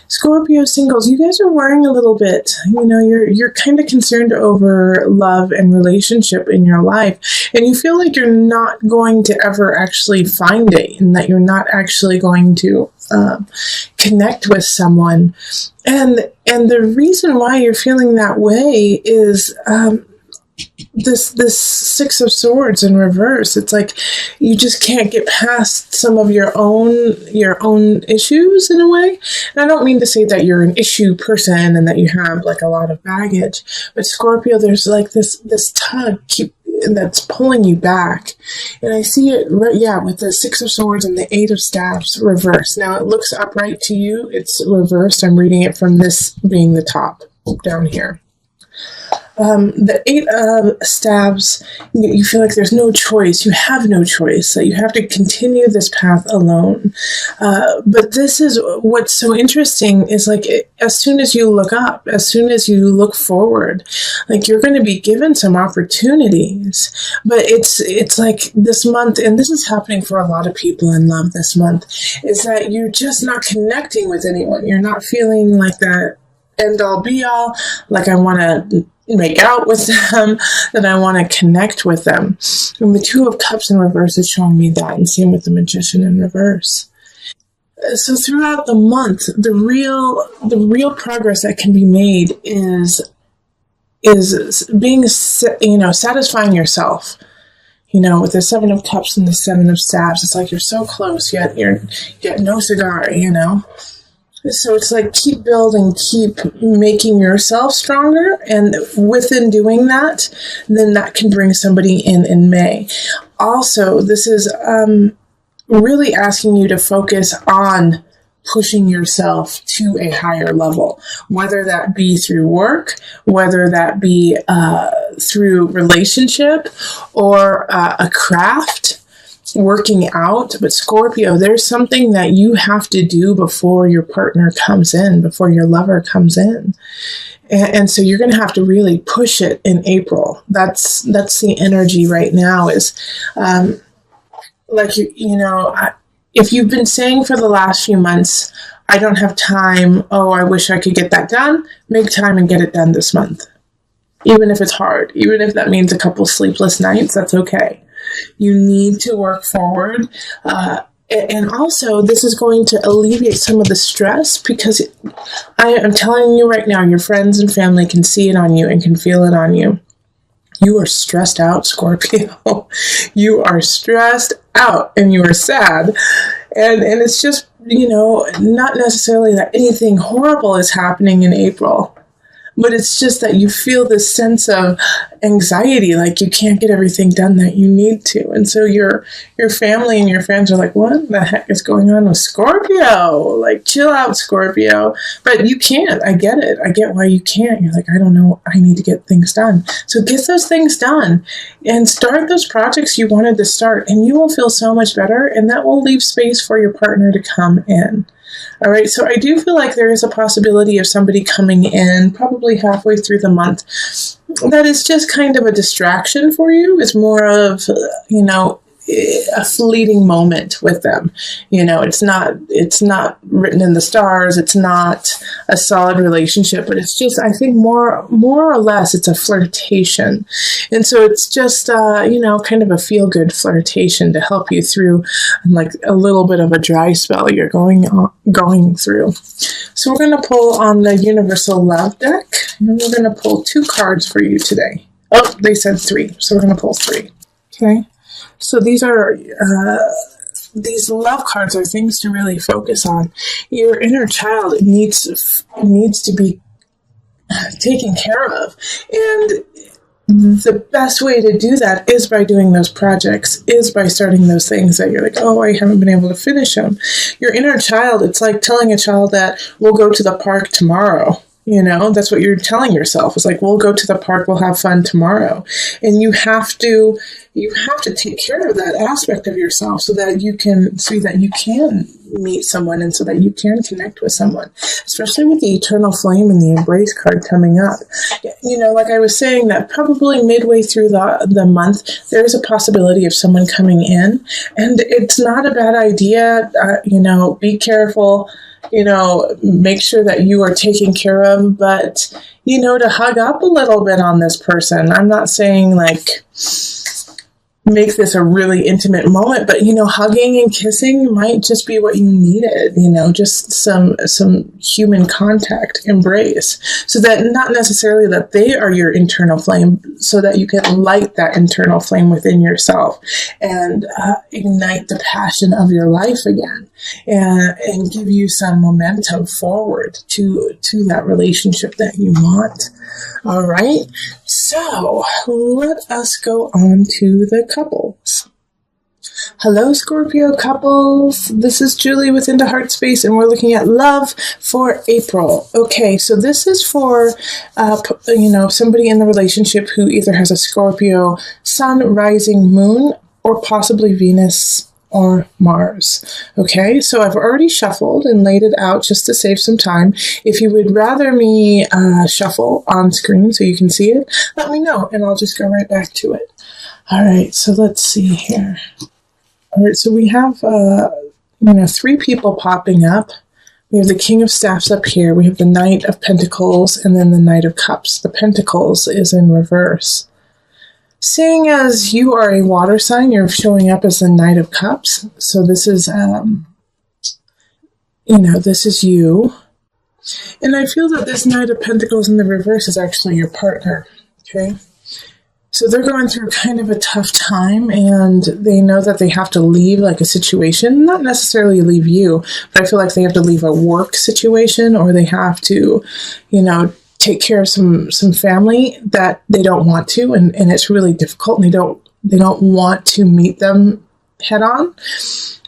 Scorpio singles, you guys are worrying a little bit. You're kind of concerned over love and relationship in your life, and you feel like you're not going to ever actually find it, and that you're not actually going to connect with someone. And the reason why you're feeling that way is this Six of Swords in reverse. It's like you just can't get past some of your own issues in a way. And I don't mean to say that you're an issue person and that you have like a lot of baggage, but Scorpio, there's like this tug that's pulling you back. And I see it with the Six of Swords and the Eight of Staves reversed. Now it looks upright to you, it's reversed. I'm reading it from this being the top down here. The Eight of Staves, you feel like there's no choice. You have no choice. That you have to continue this path alone. But this is what's so interesting is like as soon as you look up, as soon as you look forward, like you're going to be given some opportunities. But it's like this month, and this is happening for a lot of people in love this month, is that you're just not connecting with anyone. You're not feeling like that end all be all, like I want to make out with them, that I want to connect with them. And the Two of Cups in reverse is showing me that, and same with the Magician in reverse. So throughout the month, the real progress that can be made is being, satisfying yourself. With the Seven of Cups and the Seven of Staves, it's like you're so close, yet no cigar, So it's like keep building, keep making yourself stronger. And within doing that, then that can bring somebody in May. Also, this is really asking you to focus on pushing yourself to a higher level, whether that be through work, whether that be through relationship or a craft. Working out. But Scorpio, there's something that you have to do before your partner comes in, before your lover comes in. And so you're going to have to really push it in April. That's the energy right now is if you've been saying for the last few months, I don't have time. Oh, I wish I could get that done. Make time and get it done this month. Even if it's hard, even if that means a couple sleepless nights, that's okay. You need to work forward. And also, this is going to alleviate some of the stress because I am telling you right now, your friends and family can see it on you and can feel it on you. You are stressed out, Scorpio. You are stressed out and you are sad. And it's just, not necessarily that anything horrible is happening in April. But it's just that you feel this sense of anxiety, like you can't get everything done that you need to. And so your family and your friends are like, what the heck is going on with Scorpio? Like, chill out, Scorpio. But you can't. I get it. I get why you can't. You're like, I don't know. I need to get things done. So get those things done and start those projects you wanted to start. And you will feel so much better. And that will leave space for your partner to come in. All right, so I do feel like there is a possibility of somebody coming in probably halfway through the month that is just kind of a distraction for you. It's more of, a fleeting moment with them. It's not written in the stars. It's not a solid relationship, but it's just, I think more or less it's a flirtation. And so it's just, kind of a feel-good flirtation to help you through like a little bit of a dry spell you're going through. So we're going to pull on the Universal Love deck, and we're going to pull 2 cards for you today. Oh, they said 3, so we're going to pull 3. Okay. So these love cards are things to really focus on. Your inner child needs to be taken care of. And the best way to do that is by doing those projects, is by starting those things that you're like, oh, I haven't been able to finish them. Your inner child, it's like telling a child that we'll go to the park tomorrow. That's what you're telling yourself. It's like, we'll go to the park, we'll have fun tomorrow. And you have to, you have to take care of that aspect of yourself so that you can meet someone and so that you can connect with someone, especially with the eternal flame and the embrace card coming up. Like I was saying, that probably midway through the month, there is a possibility of someone coming in, and it's not a bad idea. Be careful, make sure that you are taken care of, but, to hug up a little bit on this person. I'm not saying like make this a really intimate moment, but hugging and kissing might just be what you needed, just some human contact, embrace, so that not necessarily that they are your internal flame, so that you can light that internal flame within yourself and ignite the passion of your life again, and give you some momentum forward to that relationship that you want. All right, so let us go on to the couples. Hello, Scorpio couples. This is Julie with Into Heart Space, and we're looking at love for April. Okay, so this is for, somebody in the relationship who either has a Scorpio sun, rising, moon, or possibly Venus or Mars. Okay, so I've already shuffled and laid it out just to save some time. If you would rather me shuffle on screen so you can see it, let me know and I'll just go right back to it. All right, so let's see here. All right, so we have, 3 people popping up. We have the King of Staffs up here. We have the Knight of Pentacles and then the Knight of Cups. The Pentacles is in reverse. Seeing as you are a water sign, you're showing up as the Knight of Cups. So this is, this is you. And I feel that this Knight of Pentacles in the reverse is actually your partner, okay? So they're going through kind of a tough time, and they know that they have to leave like a situation, not necessarily leave you, but I feel like they have to leave a work situation, or they have to, take care of some family that they don't want to, and it's really difficult, and they don't want to meet them head on.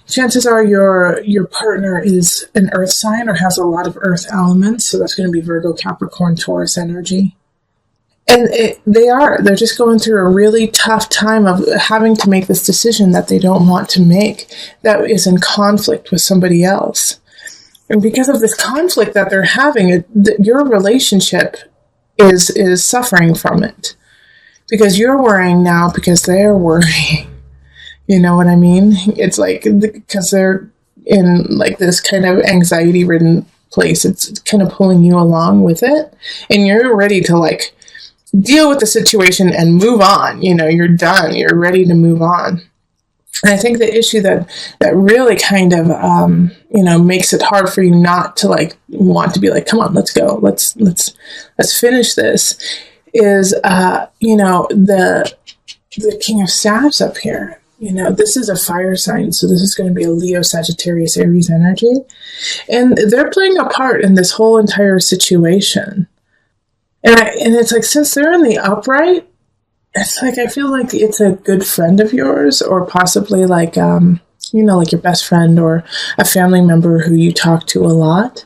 Chances are your partner is an earth sign or has a lot of earth elements, so that's going to be Virgo, Capricorn, Taurus energy. And they're just going through a really tough time of having to make this decision that they don't want to make, that is in conflict with somebody else. And because of this conflict that they're having, your relationship is suffering from it. Because you're worrying now because they're worrying. You know what I mean? It's like, because they're in like this kind of anxiety-ridden place, it's kind of pulling you along with it. And you're ready to like deal with the situation and move on. You're done. You're ready to move on. And I think the issue that really kind of, makes it hard for you not to like want to be like, come on, let's go. Let's finish this is, the King of Staffs up here. This is a fire sign. So this is going to be a Leo, Sagittarius, Aries energy. And they're playing a part in this whole entire situation. And it's like, since they're in the upright, it's like, I feel like it's a good friend of yours, or possibly like, like your best friend or a family member who you talk to a lot.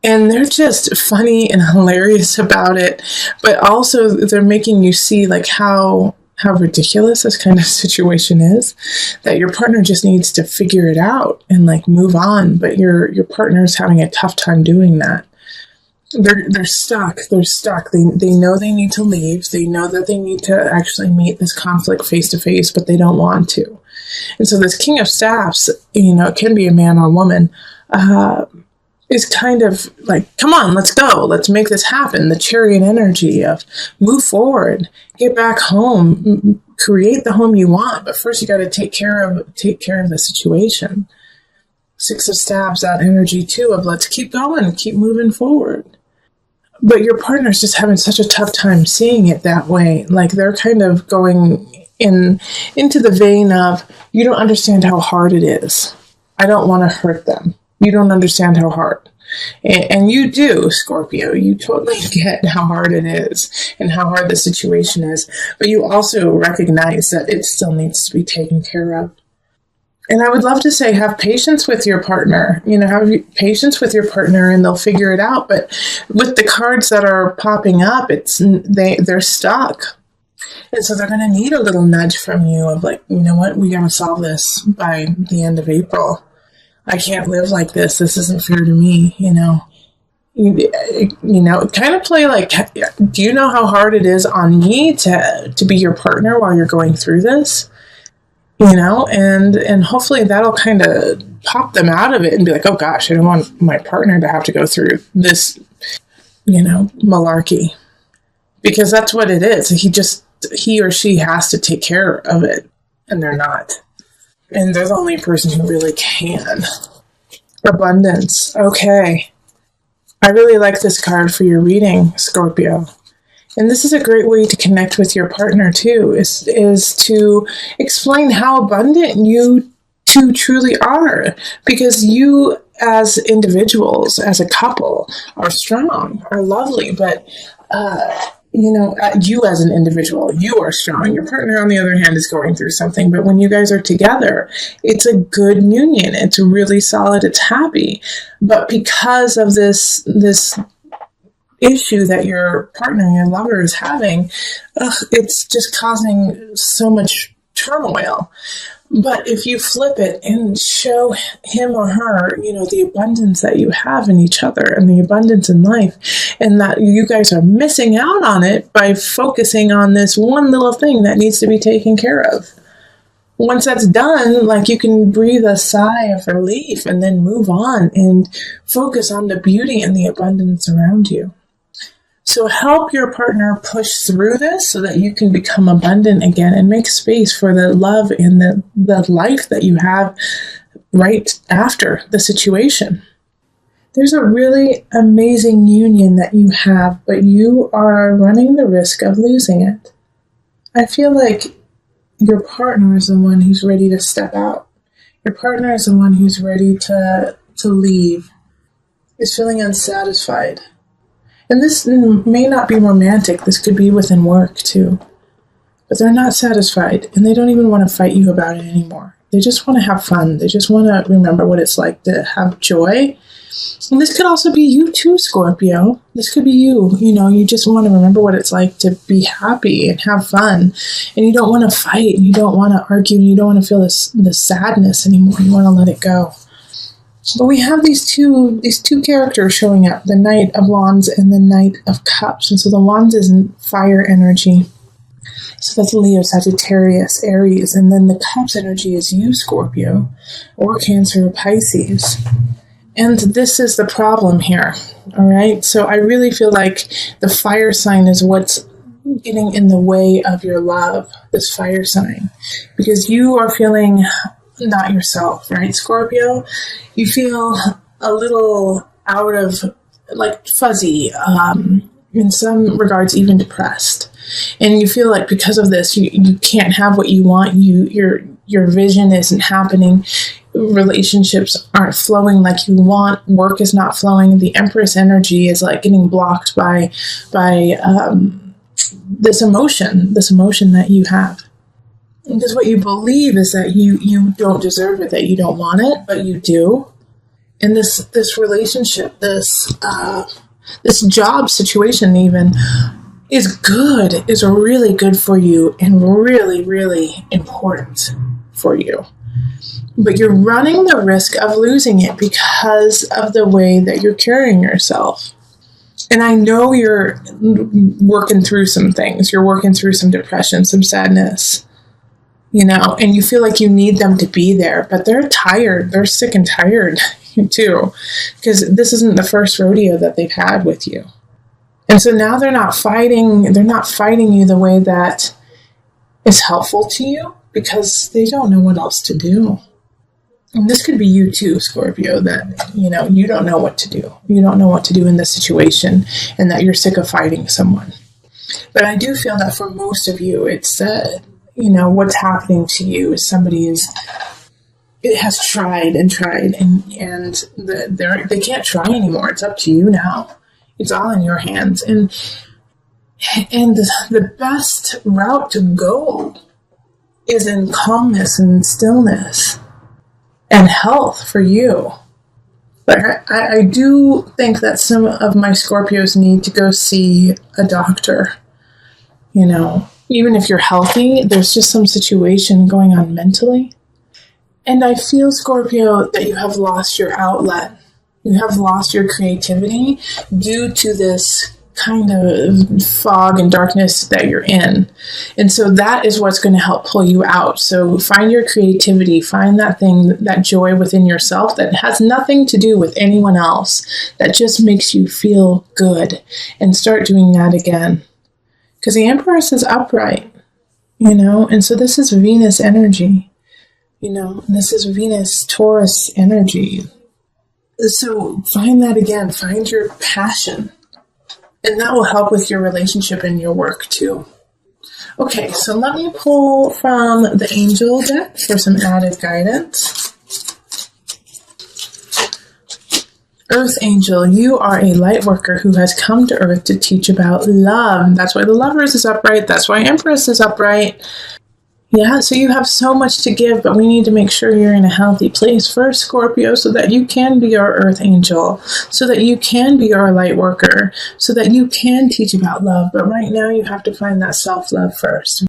And they're just funny and hilarious about it. But also they're making you see like how ridiculous this kind of situation is, that your partner just needs to figure it out and like move on. But your partner's having a tough time doing that. They're stuck. They're stuck. They know they need to leave. They know that they need to actually meet this conflict face to face, but they don't want to. And so this King of Staffs, it can be a man or woman, is kind of like, come on, let's go. Let's make this happen. The Chariot energy of move forward, get back home, create the home you want. But first you got to take care of the situation. Six of Staffs, that energy too of let's keep going, keep moving forward. But your partner's just having such a tough time seeing it that way. Like they're kind of going into the vein of, you don't understand how hard it is. I don't want to hurt them. You don't understand how hard. And you do, Scorpio. You totally get how hard it is and how hard the situation is. But you also recognize that it still needs to be taken care of. And I would love to say, have patience with your partner, have patience with your partner and they'll figure it out. But with the cards that are popping up, they're stuck. And so they're going to need a little nudge from you of like, you know what, we got to solve this by the end of April. I can't live like this. This isn't fair to me, you know. Kind of play like, do you know how hard it is on me to be your partner while you're going through this? You know, and hopefully that'll kind of pop them out of it and be like, oh gosh, I don't want my partner to have to go through this, malarkey. Because that's what it is. He or she has to take care of it, and they're not. And they're the only person who really can. Abundance. Okay. I really like this card for your reading, Scorpio. And this is a great way to connect with your partner too, is to explain how abundant you two truly are. Because you as individuals, as a couple, are strong, are lovely, but you as an individual, you are strong. Your partner, on the other hand, is going through something. But when you guys are together, it's a good union. It's really solid. It's happy. But because of this issue that your partner, your lover is having, it's just causing so much turmoil. But if you flip it and show him or her, the abundance that you have in each other and the abundance in life, and that you guys are missing out on it by focusing on this one little thing that needs to be taken care of. Once that's done, you can breathe a sigh of relief and then move on and focus on the beauty and the abundance around you. So help your partner push through this so that you can become abundant again and make space for the love and the life that you have right after the situation. There's a really amazing union that you have, but you are running the risk of losing it. I feel like your partner is the one who's ready to step out. Your partner is the one who's ready to leave, is feeling unsatisfied. And this may not be romantic. This could be within work, too. But they're not satisfied, and they don't even want to fight you about it anymore. They just want to have fun. They just want to remember what it's like to have joy. And this could also be you, too, Scorpio. This could be you. You just want to remember what it's like to be happy and have fun. And you don't want to fight, and you don't want to argue, and you don't want to feel this sadness anymore. You want to let it go. But we have these two characters showing up, the Knight of Wands and the Knight of Cups. And so the Wands is fire energy. So that's Leo, Sagittarius, Aries. And then the Cups energy is you, Scorpio, or Cancer, or Pisces. And this is the problem here, all right? So I really feel like the fire sign is what's getting in the way of your love, this fire sign. Because you are feeling not yourself, right, Scorpio? You feel a little out of, fuzzy, in some regards even depressed. And you feel like because of this, you can't have what you want. Your vision isn't happening. Relationships aren't flowing like you want. Work is not flowing. The Empress energy is getting blocked by this emotion that you have. Because what you believe is that you don't deserve it, that you don't want it, but you do. And this relationship, this job situation even, is really good for you and really, really important for you. But you're running the risk of losing it because of the way that you're carrying yourself. And I know you're working through some things. You're working through some depression, some sadness. And you feel like you need them to be there, but they're tired. They're sick and tired too, because this isn't the first rodeo that they've had with you. And so now they're not fighting you the way that is helpful to you because they don't know what else to do. And this could be you too, Scorpio, that, you don't know what to do. You don't know what to do in this situation and that you're sick of fighting someone. But I do feel that for most of you, it's what's happening to you is somebody has tried and they can't try anymore. It's up to you now. It's all in your hands. And the best route to go is in calmness and stillness and health for you. But I do think that some of my Scorpios need to go see a doctor. Even if you're healthy, there's just some situation going on mentally. And I feel, Scorpio, that you have lost your outlet. You have lost your creativity due to this kind of fog and darkness that you're in. And so that is what's going to help pull you out. So find your creativity, find that thing, that joy within yourself that has nothing to do with anyone else, that just makes you feel good, and start doing that again. Because the Empress is upright, and so this is Venus energy, this is Venus Taurus energy. So find that again, find your passion. And that will help with your relationship and your work too. Okay, so let me pull from the Angel deck for some added guidance. Earth Angel, you are a light worker who has come to Earth to teach about love. That's why the Lovers is upright. That's why Empress is upright. Yeah, so you have so much to give, but we need to make sure you're in a healthy place first, Scorpio, so that you can be our Earth Angel, so that you can be our light worker, so that you can teach about love. But right now you have to find that self-love first.